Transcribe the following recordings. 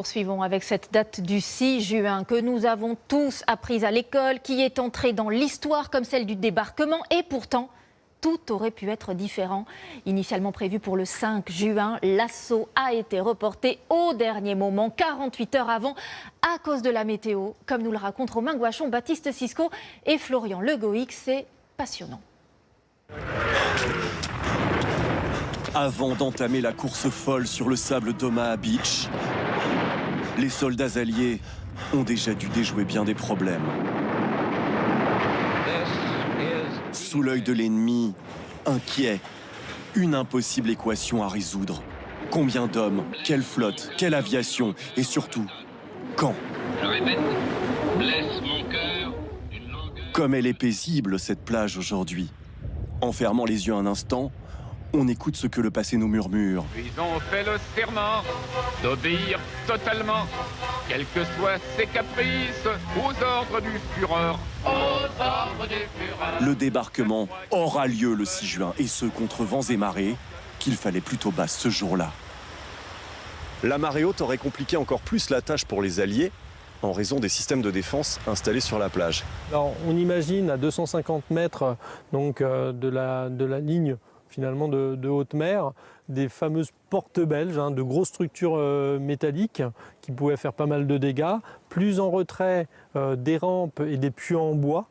Poursuivons avec cette date du 6 juin que nous avons tous apprise à l'école, qui est entrée dans l'histoire comme celle du débarquement. Et pourtant, tout aurait pu être différent. Initialement prévu pour le 5 juin, l'assaut a été reporté au dernier moment, 48 heures avant, à cause de la météo. Comme nous le racontent Romain Gouachon, Baptiste Sisco et Florian Legoïc, c'est passionnant. Avant d'entamer la course folle sur le sable d'Omaha Beach, les soldats alliés ont déjà dû déjouer bien des problèmes. Sous l'œil de l'ennemi, inquiet, une impossible équation à résoudre. Combien d'hommes, quelle flotte, quelle aviation et surtout, quand? Je répète, blesse mon cœur d'une longueur... Comme elle est paisible, cette plage aujourd'hui. En fermant les yeux un instant, on écoute ce que le passé nous murmure. Ils ont fait le serment d'obéir totalement, quels que soient ses caprices, aux ordres du Führer. Aux ordres du Führer. Le débarquement aura lieu le 6 juin, et ce contre vents et marées qu'il fallait plutôt basse ce jour-là. La marée haute aurait compliqué encore plus la tâche pour les Alliés en raison des systèmes de défense installés sur la plage. Alors, on imagine à 250 mètres donc, de la ligne finalement de haute mer, des fameuses portes belges, de grosses structures métalliques qui pouvaient faire pas mal de dégâts. Plus en retrait, des rampes et des puits en bois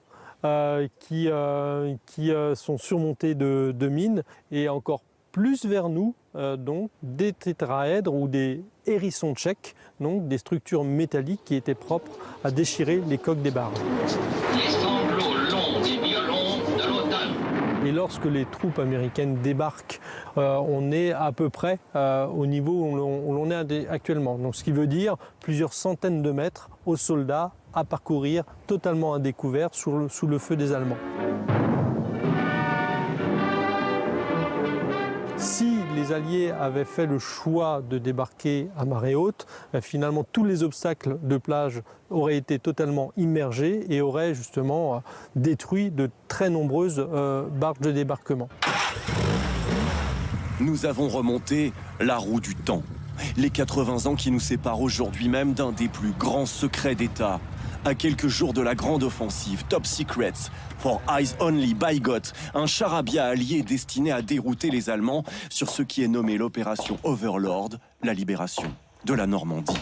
qui sont surmontés de mines. Et encore plus vers nous, donc des tétraèdres ou des hérissons tchèques, donc des structures métalliques qui étaient propres à déchirer les coques des barres. Les sanglots longs des violons de l'automne. Et lorsque les troupes américaines débarquent, on est à peu près au niveau où l'on est actuellement. Donc, ce qui veut dire plusieurs centaines de mètres aux soldats à parcourir totalement à découvert sous le feu des Allemands. Si les Alliés avaient fait le choix de débarquer à marée haute, finalement tous les obstacles de plage auraient été totalement immergés et auraient justement détruit de très nombreuses barges de débarquement. Nous avons remonté la roue du temps. Les 80 ans qui nous séparent aujourd'hui même d'un des plus grands secrets d'État. À quelques jours de la grande offensive Top Secrets for Eyes Only Beigot, un charabia allié destiné à dérouter les Allemands sur ce qui est nommé l'opération Overlord, la libération de la Normandie.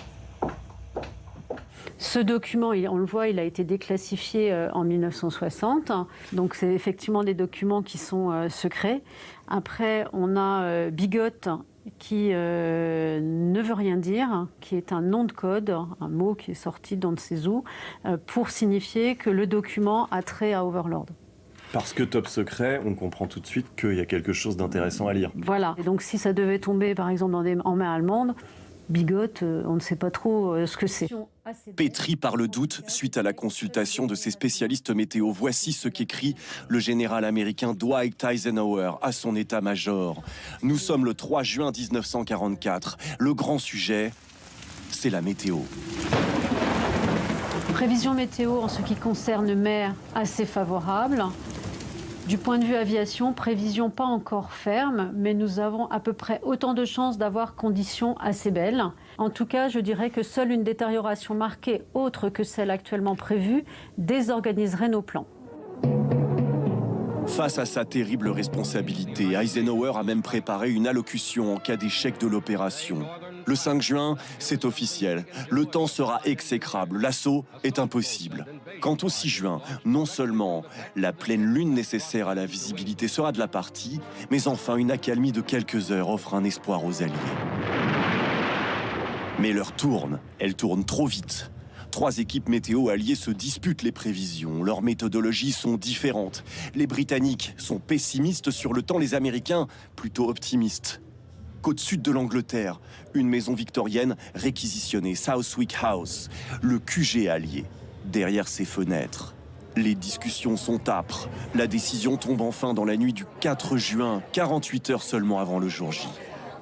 Ce document, on le voit, il a été déclassifié en 1960. Donc, c'est effectivement des documents qui sont secrets. Après, on a Bigot qui ne veut rien dire, qui est un nom de code, un mot qui est sorti d'on ne sait où, pour signifier que le document a trait à Overlord. Parce que top secret, on comprend tout de suite qu'il y a quelque chose d'intéressant à lire. Voilà. Et donc, si ça devait tomber, par exemple, en main allemande, Bigot, on ne sait pas trop ce que c'est. Pétri par le doute, suite à la consultation de ses spécialistes météo, voici ce qu'écrit le général américain Dwight Eisenhower à son état-major. Nous sommes le 3 juin 1944. Le grand sujet, c'est la météo. Prévision météo en ce qui concerne mer assez favorable. Du point de vue aviation, prévision pas encore ferme, mais nous avons à peu près autant de chances d'avoir conditions assez belles. En tout cas, je dirais que seule une détérioration marquée, autre que celle actuellement prévue, désorganiserait nos plans. Face à sa terrible responsabilité, Eisenhower a même préparé une allocution en cas d'échec de l'opération. Le 5 juin, c'est officiel. Le temps sera exécrable. L'assaut est impossible. Quant au 6 juin, non seulement la pleine lune nécessaire à la visibilité sera de la partie, mais enfin une accalmie de quelques heures offre un espoir aux Alliés. Mais l'heure tourne. Elle tourne trop vite. 3 équipes météo alliées se disputent les prévisions. Leurs méthodologies sont différentes. Les Britanniques sont pessimistes sur le temps, les Américains plutôt optimistes. Côte sud de l'Angleterre, une maison victorienne réquisitionnée, Southwick House, le QG allié. Derrière ses fenêtres, les discussions sont âpres. La décision tombe enfin dans la nuit du 4 juin, 48 heures seulement avant le jour J.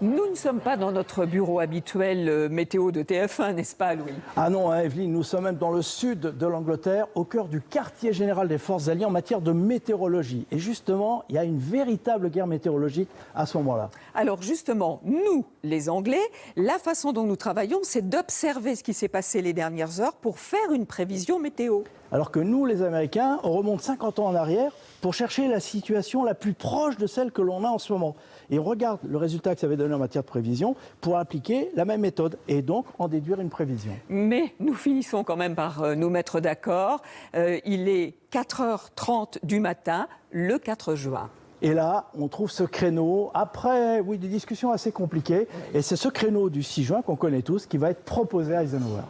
Nous ne sommes pas dans notre bureau habituel météo de TF1, n'est-ce pas, Louis? Ah non, hein, Evelyne, nous sommes même dans le sud de l'Angleterre, au cœur du quartier général des forces alliées en matière de météorologie. Et justement, il y a une véritable guerre météorologique à ce moment-là. Alors justement, nous, les Anglais, la façon dont nous travaillons, c'est d'observer ce qui s'est passé les dernières heures pour faire une prévision météo. Alors que nous, les Américains, on remonte 50 ans en arrière pour chercher la situation la plus proche de celle que l'on a en ce moment. Et on regarde le résultat que ça avait donné en matière de prévision pour appliquer la même méthode et donc en déduire une prévision. Mais nous finissons quand même par nous mettre d'accord. Il est 4h30 du matin, le 4 juin. Et là, on trouve ce créneau, après des discussions assez compliquées, et c'est ce créneau du 6 juin qu'on connaît tous qui va être proposé à Eisenhower.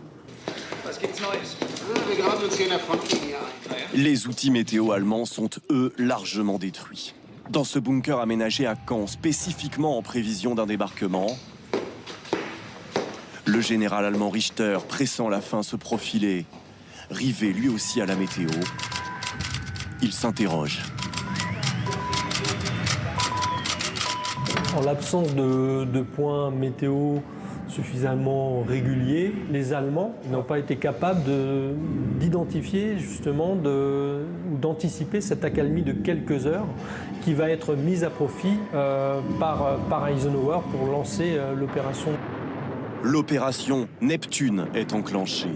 Les outils météo allemands sont, eux, largement détruits. Dans ce bunker aménagé à Caen, spécifiquement en prévision d'un débarquement, le général allemand Richter, pressant la fin, se profilait, rivé lui aussi à la météo. Il s'interroge. En l'absence de points météo suffisamment réguliers, les Allemands n'ont pas été capables d'identifier justement ou d'anticiper cette accalmie de quelques heures qui va être mise à profit par Eisenhower pour lancer l'opération. L'opération Neptune est enclenchée.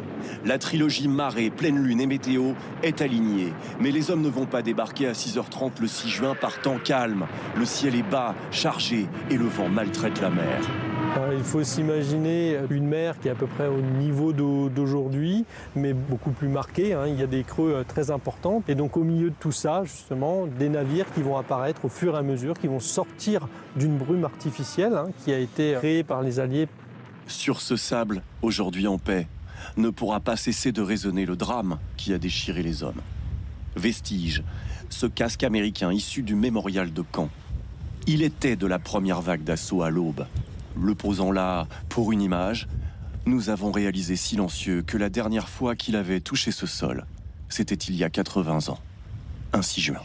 La trilogie marée, pleine lune et météo est alignée. Mais les hommes ne vont pas débarquer à 6h30 le 6 juin par temps calme. Le ciel est bas, chargé et le vent maltraite la mer. Il faut s'imaginer une mer qui est à peu près au niveau d'aujourd'hui, mais beaucoup plus marquée. Il y a des creux très importants. Et donc au milieu de tout ça, justement, des navires qui vont apparaître au fur et à mesure, qui vont sortir d'une brume artificielle qui a été créée par les Alliés. Sur ce sable, aujourd'hui en paix, ne pourra pas cesser de résonner le drame qui a déchiré les hommes. Vestige, ce casque américain issu du mémorial de Caen. Il était de la première vague d'assaut à l'aube. Le posant là pour une image, nous avons réalisé silencieux que la dernière fois qu'il avait touché ce sol, c'était il y a 80 ans, un 6 juin.